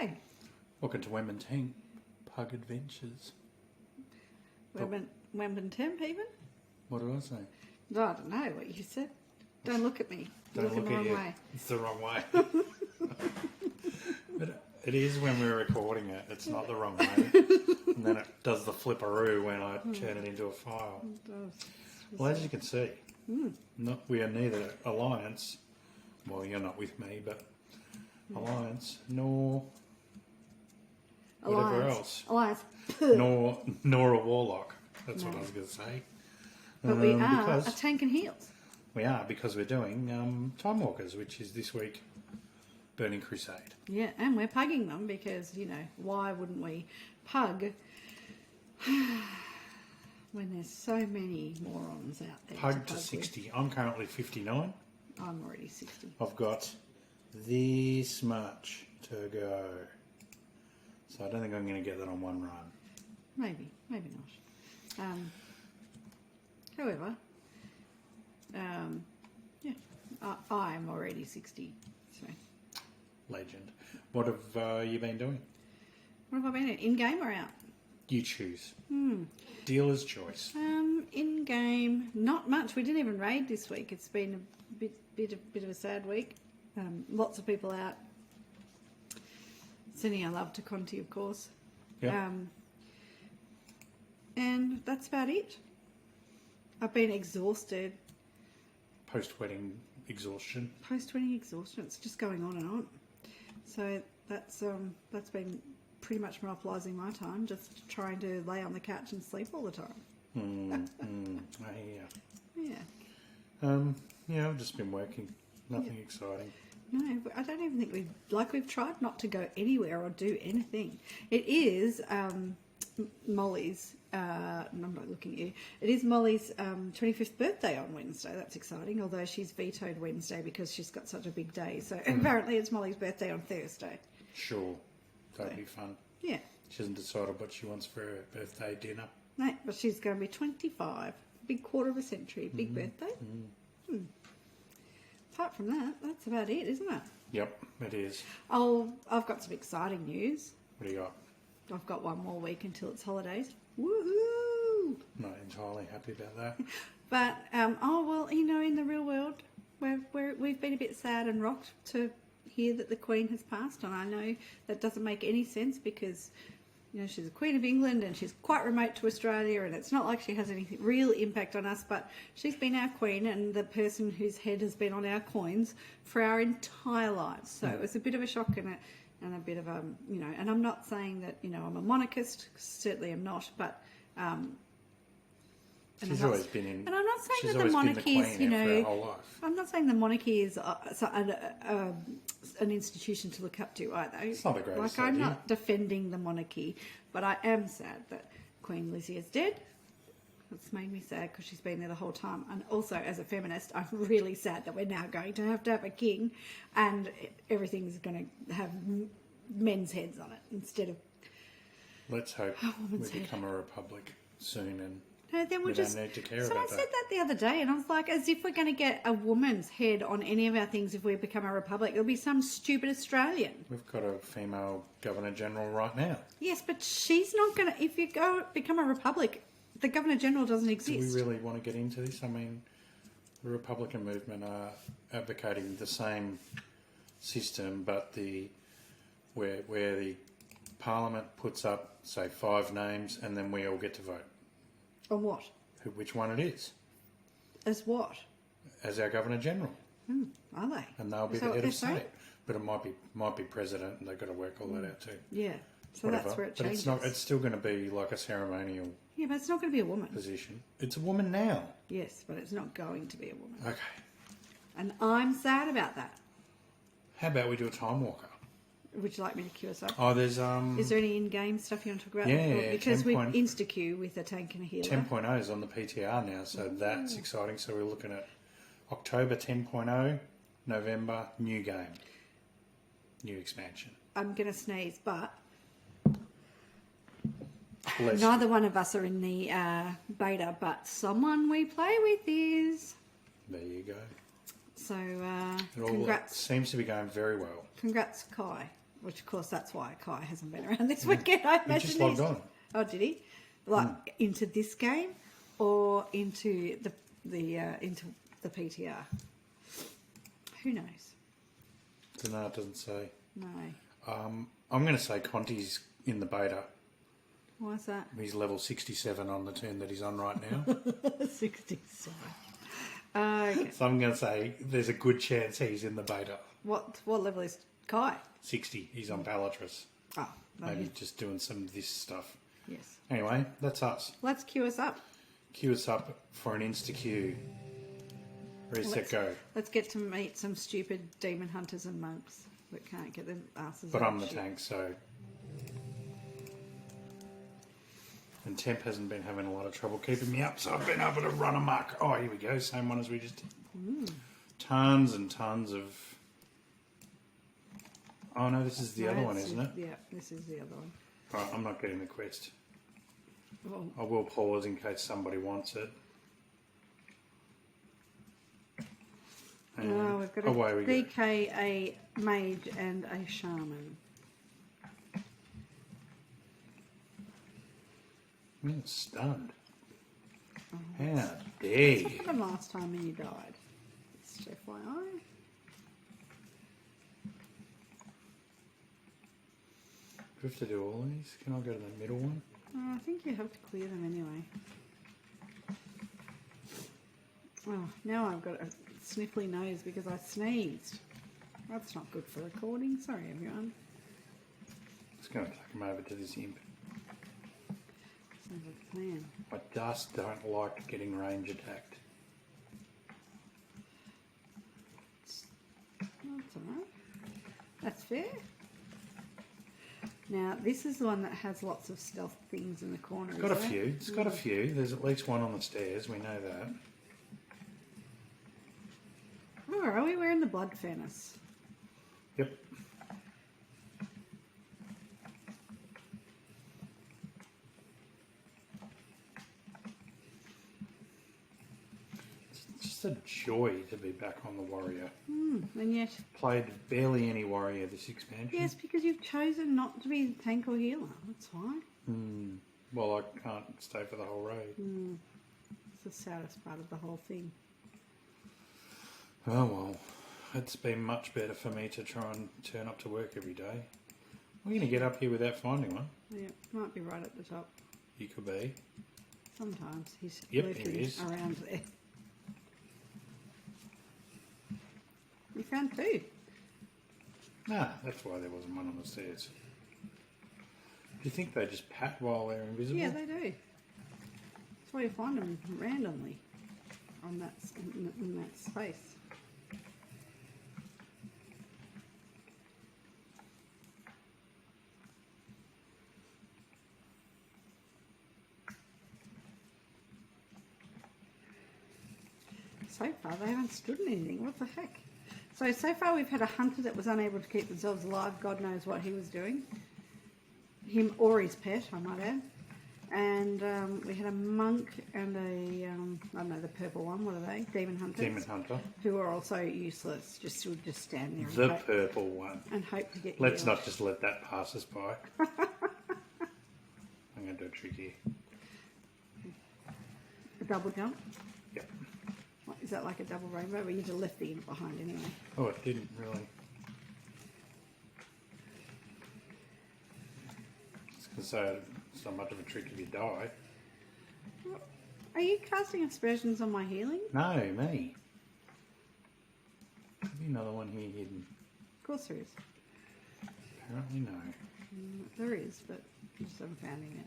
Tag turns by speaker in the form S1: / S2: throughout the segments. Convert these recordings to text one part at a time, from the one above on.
S1: going?
S2: Welcome to Wemb and Temp Pug Adventures.
S1: Wemb and Temp even?
S2: What did I say?
S1: No, I don't know what you said. Don't look at me. You're
S2: Don't
S1: looking
S2: look
S1: the
S2: at
S1: wrong
S2: you.
S1: way.
S2: It's the wrong way. But it is when we're recording it. It's not the wrong way. And then it does the flipperoo when I turn it into a file. Well, as you can see, we are neither Alliance, well, you're not with me, but Alliance, nor whatever else.
S1: Alliance.
S2: Nor a Warlock. That's what I was going to say.
S1: But we are a Tank and Heels.
S2: We are, because we're doing Timewalkers, which is this week Burning Crusade.
S1: Yeah, and we're pugging them because, you know, why wouldn't we pug when there's so many morons out there?
S2: Pug to 60. With. I'm currently 59.
S1: I'm already 60.
S2: I've got this much to go. So I don't think I'm going to get that on one run.
S1: Maybe not. However, yeah, I'm already 60. So.
S2: Legend. What have you been doing?
S1: What have I been doing? In game or out?
S2: You choose. Dealer's choice.
S1: In game, not much. We didn't even raid this week. It's been a bit of a sad week. Lots of people out. Sending our love to Conti, of course.
S2: Yeah.
S1: And that's about it. I've been exhausted.
S2: Post-wedding exhaustion.
S1: Post-wedding exhaustion. It's just going on and on. So that's been pretty much monopolising my time, just trying to lay on the couch and sleep all the time.
S2: Yeah, I've just been working. Nothing exciting.
S1: No, I don't even think we've tried not to go anywhere or do anything. It is Molly's, I'm not looking at you, it is Molly's 25th birthday on Wednesday. That's exciting, although she's vetoed Wednesday because she's got such a big day. So apparently it's Molly's birthday on Thursday.
S2: Sure, that'd be fun.
S1: Yeah.
S2: She hasn't decided what she wants for her birthday dinner.
S1: No, but she's going to be 25. Big quarter of a century. Big birthday. Apart from that, that's about it, isn't it?
S2: Yep, it is.
S1: Oh, I've got some exciting news.
S2: What do you got?
S1: I've got one more week until it's holidays. Woohoo!
S2: Not entirely happy about that.
S1: But, you know, in the real world, we've been a bit sad and rocked to hear that the Queen has passed. And I know that doesn't make any sense because, you know, she's the Queen of England and she's quite remote to Australia and it's not like she has any real impact on us, but she's been our Queen and the person whose head has been on our coins for our entire lives. So it was a bit of a shock and a bit of a, you know, and I'm not saying that, you know, I'm a monarchist, certainly am not, but...
S2: she's always been in...
S1: And I'm not saying that the monarchy is, you know...
S2: For her whole life.
S1: I'm not saying the monarchy is an institution to look up to either.
S2: It's not the greatest
S1: I'm
S2: idea.
S1: not defending the monarchy, but I am sad that Queen Lizzie is dead. It's made me sad because she's been there the whole time. And also, as a feminist, I'm really sad that we're now going to have a king and everything's going to have men's heads on it instead of...
S2: Let's hope we become a republic soon and...
S1: No, then
S2: we don't need to care about that.
S1: Someone said that the other day, and I was like, as if we're going to get a woman's head on any of our things if we become a republic. It'll be some stupid Australian.
S2: We've got a female Governor-General right now.
S1: Yes, but she's not going to... If you become a republic, the Governor-General doesn't exist.
S2: Do we really want to get into this? I mean, the Republican movement are advocating the same system, but where the Parliament puts up, say, 5 names, and then we all get to vote.
S1: On what?
S2: Which one it is.
S1: As what?
S2: As our Governor-General.
S1: Are they?
S2: And they'll be the head of state. But it might be president, and they've got to work all that out too.
S1: Yeah. So
S2: whatever.
S1: That's where it changes.
S2: But it's still going to be like a ceremonial...
S1: Yeah, but it's not going to be a woman.
S2: ...position. It's a woman now.
S1: Yes, but it's not going to be a woman.
S2: Okay.
S1: And I'm sad about that.
S2: How about we do a time walker?
S1: Would you like me to queue us up?
S2: Oh, there's...
S1: Is there any in-game stuff you want to talk about?
S2: Yeah,
S1: because we insta-queue with a tank and a healer.
S2: 10.0 is on the PTR now, so that's exciting. So we're looking at October 10.0, November, new game. New expansion.
S1: I'm going to sneeze, but...
S2: Bless
S1: Neither
S2: you.
S1: one of us are in the beta, but someone we play with is.
S2: There you go.
S1: So,
S2: It all
S1: congrats.
S2: seems to be going very well.
S1: Congrats, Kai. which of course that's why Kai hasn't been around this weekend. I
S2: He
S1: imagine
S2: just logged on.
S1: Oh, did he? Like into this game or into the PTR? Who knows?
S2: No, it doesn't say.
S1: No.
S2: I'm going to say Conti's in the beta.
S1: Why is that?
S2: He's level 67 on the turn that he's on right now.
S1: 67. Okay.
S2: So I'm going to say there's a good chance he's in the beta.
S1: What level is Kai?
S2: 60. He's on Palatris.
S1: Oh, no,
S2: Maybe just doing some of this stuff.
S1: yes.
S2: Anyway, that's us.
S1: Let's queue us up.
S2: Queue us up for an insta-queue. Reset, go.
S1: Let's get to meet some stupid demon hunters and monks that can't get their asses
S2: But
S1: out
S2: I'm
S1: of
S2: the
S1: shit.
S2: tank, so... And Temp hasn't been having a lot of trouble keeping me up, so I've been able to run amok. Oh, here we go. Same one as we just did. Tons and tons of... Oh, no, this is the other one, isn't it?
S1: Yeah, this is the other one.
S2: Right, I'm not getting the quest.
S1: Well,
S2: I will pause in case somebody wants it. And
S1: we've got
S2: away
S1: a
S2: we go.
S1: DK, a mage, and a shaman.
S2: I'm stunned.
S1: Oh,
S2: How dare
S1: What
S2: you?
S1: happened last time when you died? Just FYI.
S2: Do we have to do all these? Can I go to the middle one?
S1: I think you have to clear them anyway. Oh, now I've got a sniffly nose because I sneezed. That's not good for recording. Sorry, everyone.
S2: Just going to take him over to this imp.
S1: Sounds like a plan.
S2: I just don't like getting range attacked.
S1: That's alright. That's fair. Now, this is the one that has lots of stealth things in the corner.
S2: It's got a
S1: is it?
S2: few. It's got a few. There's at least one on the stairs. We know that.
S1: Where are we? We're in the blood furnace.
S2: Yep. It's just a joy to be back on the warrior.
S1: And yet,
S2: Played barely any warrior this expansion.
S1: yes, because you've chosen not to be the tank or healer. That's why.
S2: Well, I can't stay for the whole raid.
S1: It's the saddest part of the whole thing.
S2: Oh well, it's been much better for me to try and turn up to work every day. We're going to get up here without finding one.
S1: Yeah, might be right at the top.
S2: You could be.
S1: Sometimes he's
S2: Yep,
S1: lurking
S2: here he is.
S1: around there. You found two.
S2: Ah, that's why there wasn't one on the stairs. Do you think they just pat while they're invisible?
S1: Yeah, they do. That's why you find them randomly on that in that space. So far, they haven't stood in anything. What the heck? So far we've had a hunter that was unable to keep themselves alive. God knows what he was doing. Him or his pet, I might add. And we had a monk and a, I don't know, the purple one. What are they? Demon hunters.
S2: Demon Hunter.
S1: Who are also useless. Just would just stand there
S2: The
S1: and hope,
S2: purple one.
S1: to get
S2: Let's
S1: healed.
S2: not just let that pass us by. I'm going to do a trick here.
S1: A double jump.
S2: Yep.
S1: What, is that like a double rainbow? Well, you just left the imp behind anyway.
S2: Oh, it didn't really. So it's not much of a trick if you die.
S1: Are you casting aspersions on my healing?
S2: No, me. Could be another one here hidden.
S1: Of course there is.
S2: Apparently no.
S1: There is, but you just haven't found him yet.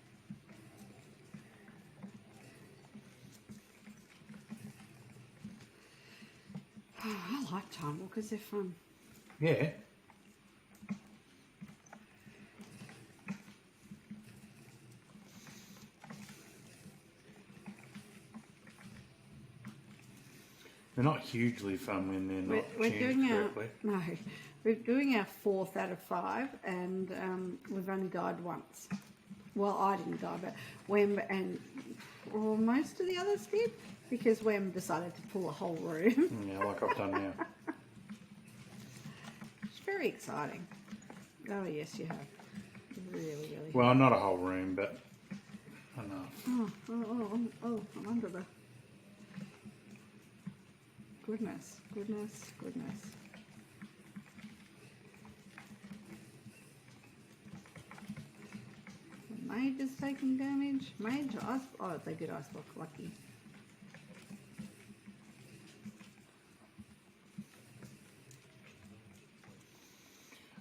S1: Oh, I like Timewalkers, they're fun.
S2: Yeah. They're not hugely fun when they're not
S1: We're
S2: tuned
S1: doing
S2: correctly.
S1: we're doing our 4th out of 5, and we've only died once. Well, I didn't die, but Wemb and most of the others did, because Wemb decided to pull a whole room.
S2: Yeah, like I've done now.
S1: It's very exciting. Oh, yes, you have. Really, really.
S2: Well, not a whole room, but enough.
S1: Oh, I'm under the... Goodness. The mage is taking damage. Mage, ice... Oh, they did ice block. Lucky.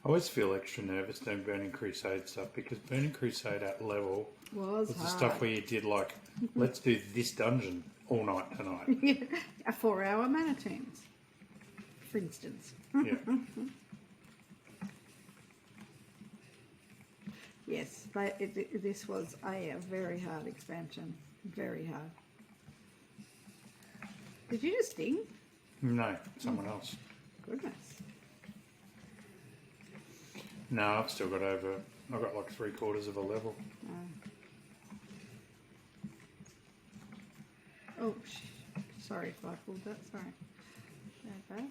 S2: I always feel extra nervous doing Burning Crusade stuff because Burning Crusade at level
S1: Was
S2: the
S1: hard.
S2: stuff where you did like, let's do this dungeon all night tonight.
S1: Yeah, a 4-hour mana tombs, for instance.
S2: Yeah.
S1: Yes, this was a very hard expansion. Very hard. Did you just sting?
S2: No, someone else.
S1: Goodness.
S2: No, I've still got I've got like 3/4 of a level.
S1: Oh, sorry if I pulled that. Sorry. Okay.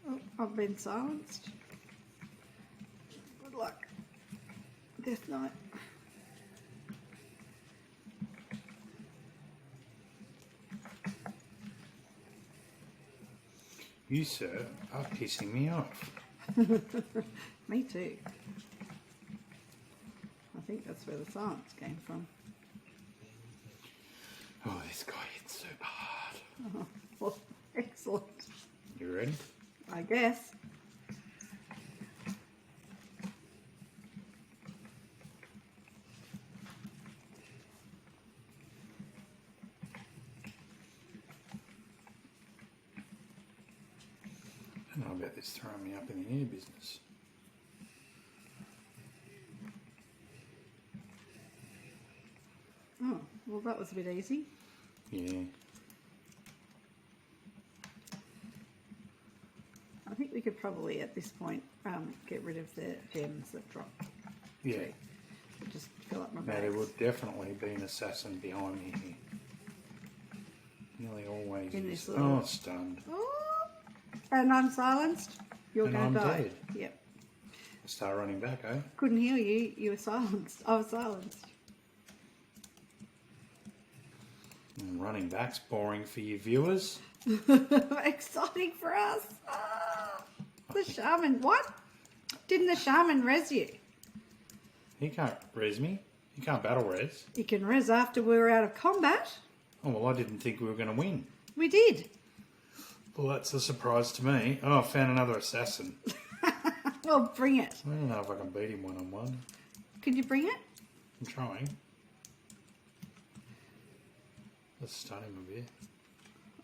S1: Oh, I've been silenced. Good luck. Death Knight.
S2: You, sir, are pissing me off.
S1: Me too. I think that's where the silence came from.
S2: Oh, this guy hits super hard.
S1: Oh, well, excellent.
S2: You ready?
S1: I guess.
S2: I don't know about this throwing me up in the air business.
S1: Oh, well, that was a bit easy.
S2: Yeah.
S1: I think we could probably, at this point, get rid of the gems that drop.
S2: Yeah.
S1: Just fill up my
S2: Now,
S1: bags.
S2: there would definitely be an assassin behind me here. Nearly always
S1: In
S2: is.
S1: this little-
S2: Oh, stunned.
S1: Oh, and I'm silenced. You're
S2: And
S1: going to
S2: I'm
S1: die.
S2: dead.
S1: Yep.
S2: Start running back, eh?
S1: Couldn't hear you. You were silenced. I was silenced.
S2: And running back's boring for you viewers.
S1: Exciting for us. Ah, the shaman. What? Didn't the shaman res you?
S2: He can't res me. He can't battle res.
S1: You can res after we were out of combat.
S2: Oh, well, I didn't think we were going to win.
S1: We did.
S2: Well, that's a surprise to me. Oh, I found another assassin.
S1: Well, bring it.
S2: I don't know if I can beat him one-on-one.
S1: Can you bring it?
S2: I'm trying. Let's stun him a bit.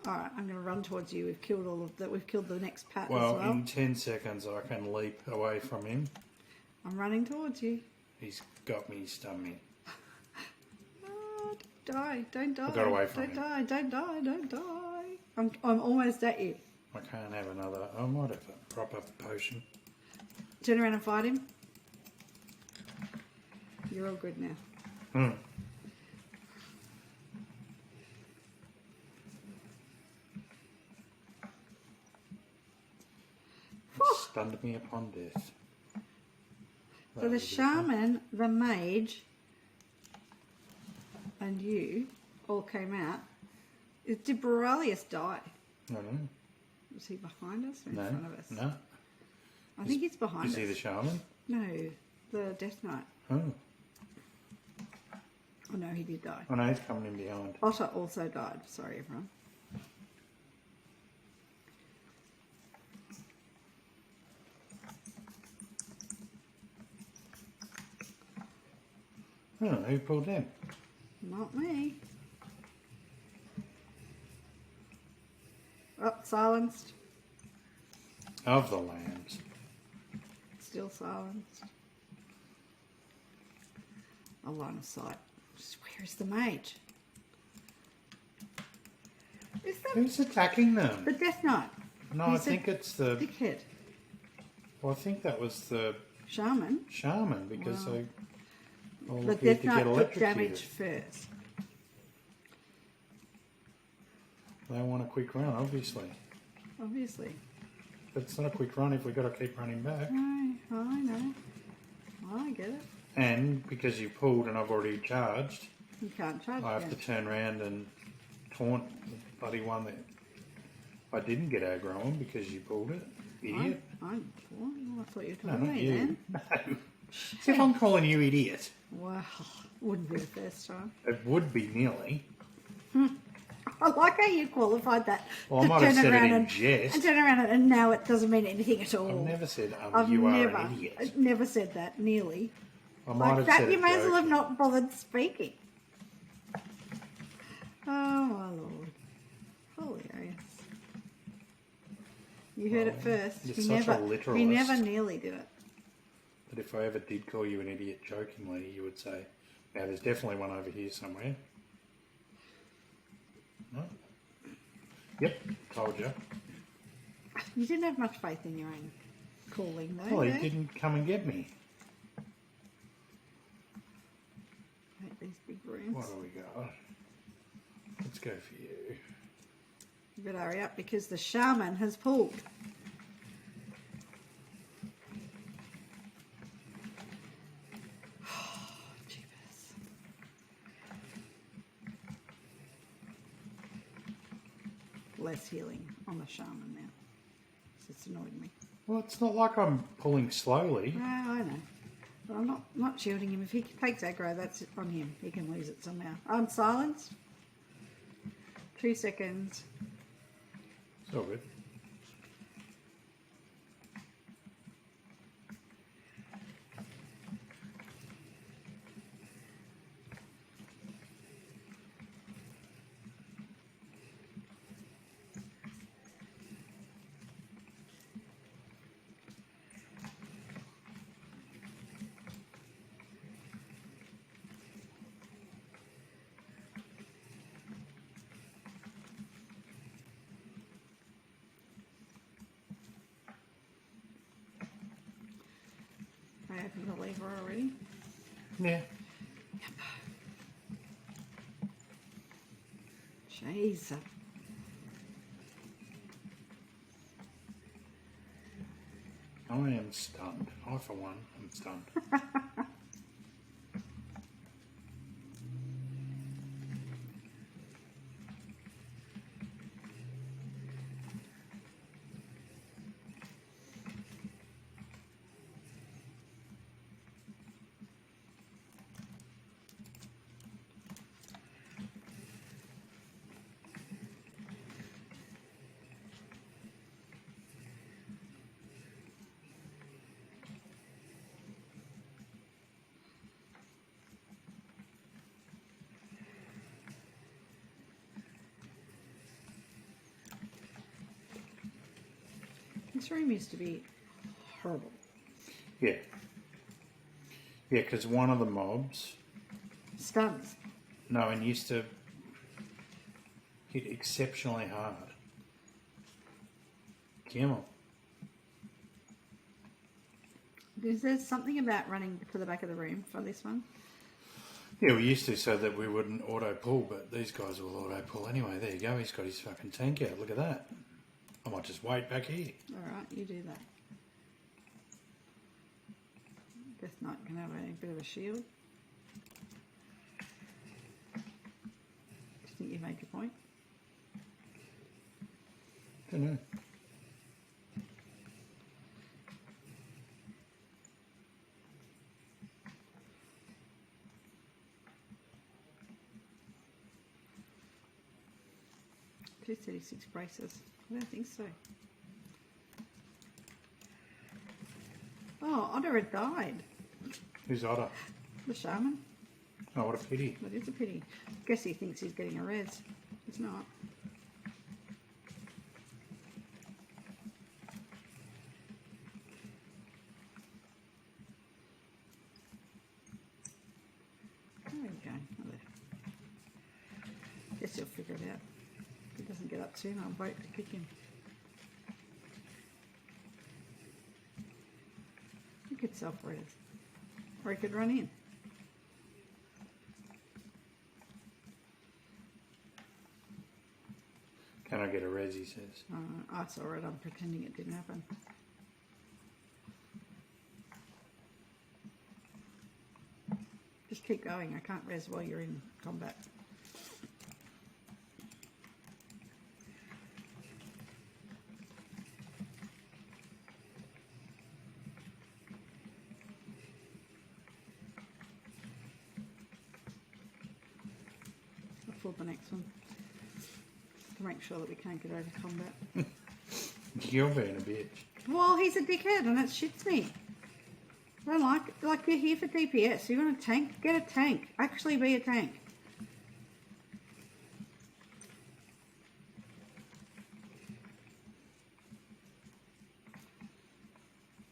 S1: All right, I'm going to run towards you. We've killed all of that. We've killed the next pat
S2: Well,
S1: as well.
S2: in 10 seconds, I can leap away from him.
S1: I'm running towards you.
S2: He's got me, stunned me.
S1: Oh, don't die. Don't die.
S2: got away from
S1: don't
S2: him.
S1: die. Don't die. Don't die. I'm almost at you.
S2: I can't have another. I might have a proper potion.
S1: Turn around and fight him. You're all good now.
S2: Hmm. Stunned me upon death.
S1: So
S2: That
S1: the
S2: was a good one.
S1: shaman, the mage, and you all came out. Did Borelius die?
S2: No.
S1: Was he behind us or in
S2: No.
S1: front of us?
S2: No.
S1: I think he's behind
S2: Is
S1: us.
S2: he the shaman?
S1: No, the Death Knight.
S2: Oh.
S1: Oh no, he did die.
S2: Oh no, he's coming in behind.
S1: Otter also died. Sorry, everyone.
S2: Oh, who pulled him?
S1: Not me. Oh, silenced.
S2: Of the lambs.
S1: Still silenced. A line of sight. Where is the mage? Is that
S2: Who's attacking them?
S1: the Death Knight?
S2: No, I
S1: He's a
S2: think it's the.
S1: dickhead.
S2: Well, I think that was the
S1: Shaman.
S2: shaman because
S1: Wow.
S2: they all
S1: The
S2: appeared
S1: Death
S2: to
S1: Knight
S2: get
S1: took
S2: electrocuted.
S1: damage first.
S2: They want a quick run, obviously.
S1: obviously.
S2: But it's not a quick run if we've got to keep running back.
S1: No, I know. I get it.
S2: And because you pulled and I've already charged,
S1: You can't charge
S2: I have
S1: again.
S2: to turn around and taunt the bloody one that I didn't get aggro on because you pulled it. Idiot.
S1: I thought you were
S2: No,
S1: talking
S2: not
S1: to me
S2: you.
S1: then.
S2: No. See if I'm calling you idiot.
S1: Wow. Wouldn't be the first time.
S2: It would be nearly.
S1: I like how you qualified that.
S2: Well, I
S1: to
S2: might have
S1: turn
S2: said it
S1: around
S2: in
S1: and
S2: jest.
S1: turn around and now it doesn't mean anything at all.
S2: I've never said
S1: I've
S2: you
S1: never,
S2: are an idiot.
S1: I've never said that, nearly.
S2: I might
S1: Like
S2: have
S1: that,
S2: said
S1: you
S2: it
S1: may as well have
S2: joking.
S1: not bothered speaking. Oh, my Lord. Hilarious. You heard it first.
S2: you're
S1: He
S2: such a
S1: never,
S2: literalist.
S1: he never nearly did it.
S2: But if I ever did call you an idiot jokingly, you would say, now there's definitely one over here somewhere. No? Yep, told you.
S1: You didn't have much faith in your own calling, though.
S2: Well, he
S1: eh?
S2: didn't come and get me.
S1: Hate these big rooms.
S2: What do we got? Let's go for you.
S1: You better hurry up because the shaman has pulled. Jeepers. Less healing on the shaman now. It's annoyed me.
S2: Well, it's not like I'm pulling slowly.
S1: No, I know. But I'm not shielding him. If he takes aggro, that's on him. He can lose it somehow. I'm silenced. 2 seconds.
S2: It's all good.
S1: I opened the lever already.
S2: Yeah.
S1: Jeez.
S2: I am stunned. I, for one, am stunned.
S1: This room used to be horrible.
S2: Yeah. Yeah, because one of the mobs,
S1: Stuns.
S2: no, and used to hit exceptionally hard. Camel.
S1: Is there something about running to the back of the room for this one?
S2: Yeah, we used to so that we wouldn't auto pull, but these guys will auto pull anyway. There you go. He's got his fucking tank out. Look at that. I might just wait back here.
S1: Alright, you do that. Death Knight can have a bit of a shield. Do you think you made your point?
S2: Don't know.
S1: $236 braces. I don't think so. Oh, Otter had died.
S2: Who's Otter?
S1: The shaman.
S2: Oh, what a pity.
S1: That is a pity. Guess he thinks he's getting a res. He's not. There we go. Guess he'll figure it out. If he doesn't get up soon, I'll vote to kick him. He could self-res. Or he could run in.
S2: Can I get a res, he says.
S1: I saw it. I'm pretending it didn't happen. Just keep going. I can't res while you're in combat. I'll pull the next one to make sure that we can't get over combat.
S2: You're being a bitch.
S1: Well, he's a dickhead and it shits me. I don't like you're here for DPS. You want a tank? Get a tank. Actually be a tank. Do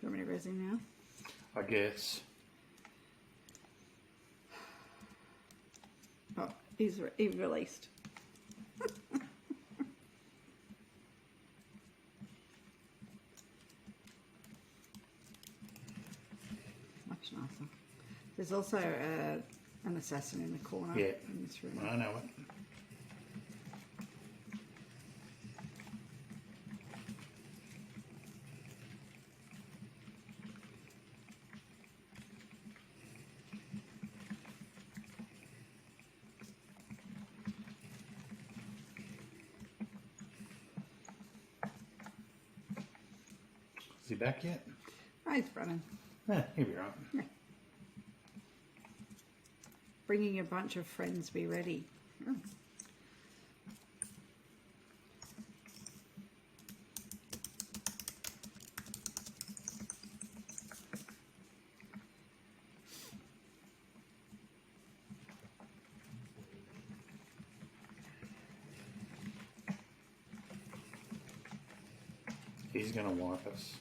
S1: you want me to res him now?
S2: I guess.
S1: Oh, he's released. Much nicer. There's also an assassin in the corner.
S2: Yeah,
S1: in this room.
S2: I know it. Is he back yet?
S1: Oh, he's running.
S2: Yeah, he'll be right.
S1: Yeah. Bringing a bunch of friends, be ready. Oh.
S2: He's going to wipe us.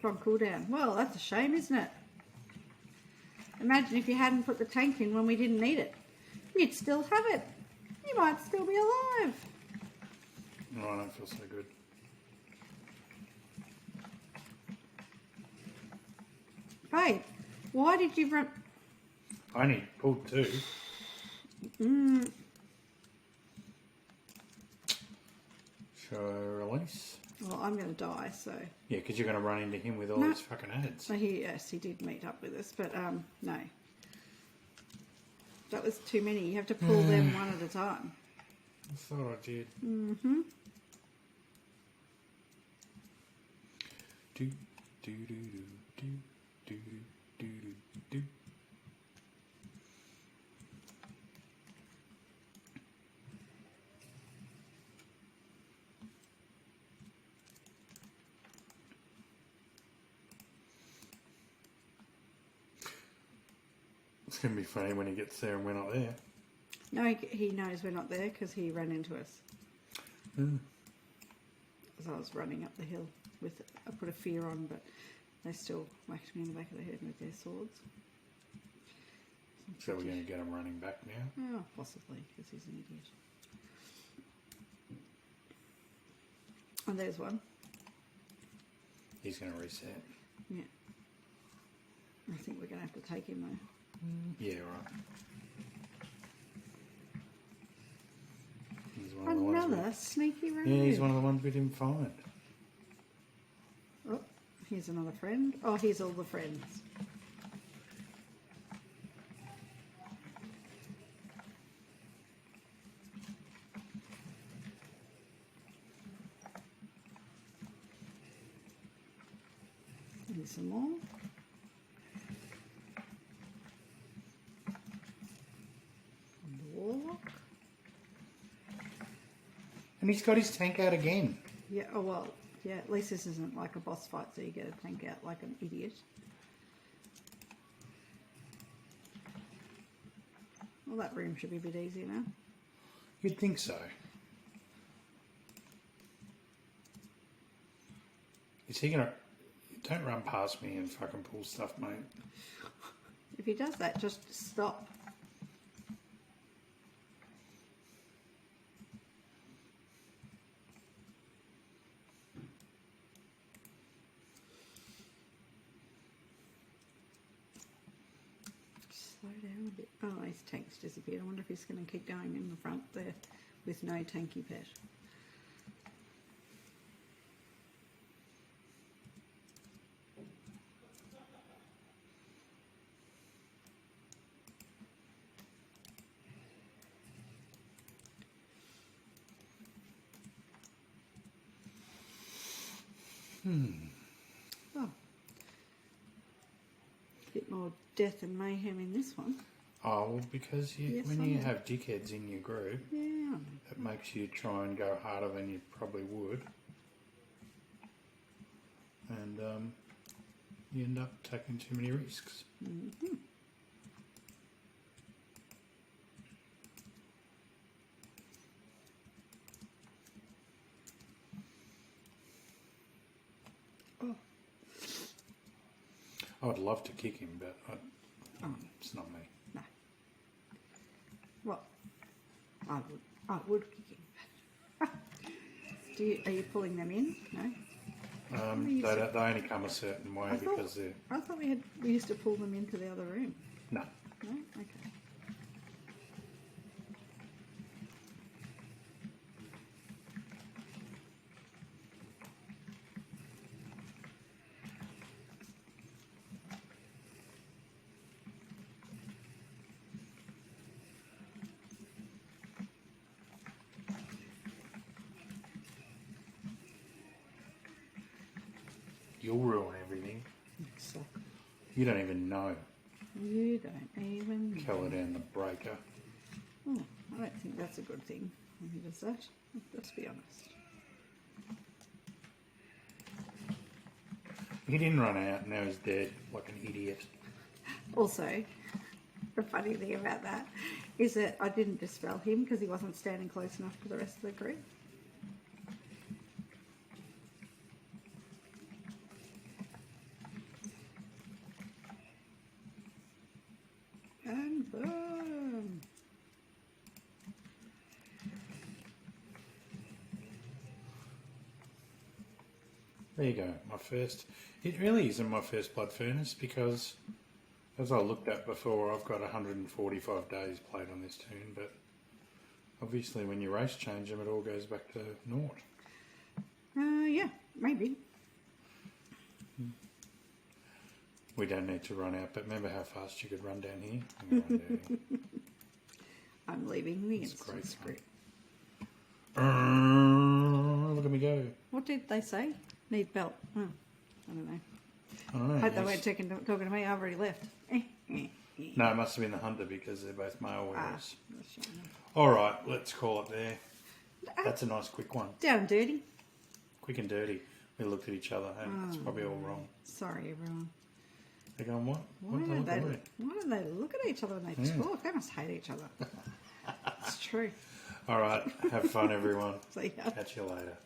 S1: On cooldown. Well, that's a shame, isn't it? Imagine if you hadn't put the tank in when we didn't need it. You'd still have it. You might still be alive.
S2: Oh, I don't feel so good.
S1: Hey, why did you run?
S2: I only pulled 2. Shall I release?
S1: Well, I'm going to die, so...
S2: Yeah, because you're going to run into him with all
S1: No.
S2: these fucking ads.
S1: So yes, he did meet up with us, but no. That was too many. You have to pull them one at a time.
S2: I thought I did.
S1: Mm-hmm.
S2: Do, do, do, do, do, do, do, do, do. It's going to be funny when he gets there and we're not there.
S1: No, he knows we're not there because he ran into us. As I was running up the hill with, I put a fear on, but they still whacked me in the back of the head with their swords.
S2: So we're going to get him running back now?
S1: Oh, possibly, because he's an idiot. And there's one.
S2: He's going to reset.
S1: Yeah. I think we're going to have to take him though.
S2: Yeah, right. He's one of the ones
S1: Another sneaky rogue.
S2: yeah, he's one of the ones we didn't find.
S1: Oh, here's another friend. Oh, here's all the friends. Here's some more. And the warlock.
S2: And he's got his tank out again.
S1: Yeah, oh well, yeah, at least this isn't like a boss fight, so you get a tank out like an idiot. Well, that room should be a bit easier now.
S2: You'd think so. Is he going to... Don't run past me and fucking pull stuff, mate.
S1: If he does that, just stop. slow down a bit. Oh, his tank's disappeared. I wonder if he's going to keep going in the front there with no tanky pet. Oh, a bit more death and mayhem in this one.
S2: Oh, well, because
S1: Yes,
S2: when
S1: I
S2: you
S1: know.
S2: have dickheads in your group,
S1: Yeah.
S2: it makes you try and go harder than you probably would. And you end up taking too many risks.
S1: Mm-hmm. Oh.
S2: I would love to kick him, but it's not me.
S1: No. Well, I would kick him. Are you pulling them in? No.
S2: They only come a certain way because they're...
S1: I thought we used to pull them into the other room.
S2: No.
S1: No? Okay.
S2: You'll ruin everything.
S1: Exactly.
S2: You don't even know.
S1: You don't even know.
S2: Colour down the breaker.
S1: Oh, I don't think that's a good thing when he does that. Let's be honest.
S2: He didn't run out, now he's dead like an idiot.
S1: Also, the funny thing about that is that I didn't dispel him because he wasn't standing close enough to the rest of the group. And boom.
S2: There you go, my first. It really isn't my first blood furnace because, as I looked at before, I've got 145 days played on this tune, but obviously when you race change them, it all goes back to naught.
S1: Yeah, maybe.
S2: We don't need to run out, but remember how fast you could run down here? I'm going down here.
S1: I'm leaving the
S2: It's great
S1: instant script.
S2: Look at me go.
S1: What did they say? Need belt. Oh, I don't know.
S2: I don't know.
S1: I hope they weren't talking to me. I've already left.
S2: No, it must have been the hunter because they're both male wearers.
S1: That's shame.
S2: All right, let's call it there. That's a nice quick one.
S1: Down and dirty.
S2: Quick and dirty. We looked at each other and it's probably all wrong.
S1: Sorry, everyone.
S2: They're going, what?
S1: Why
S2: What
S1: do
S2: the hell?
S1: they look at each other when they talk? They must hate each other. It's true.
S2: All right, have fun, everyone.
S1: See ya.
S2: Catch you later.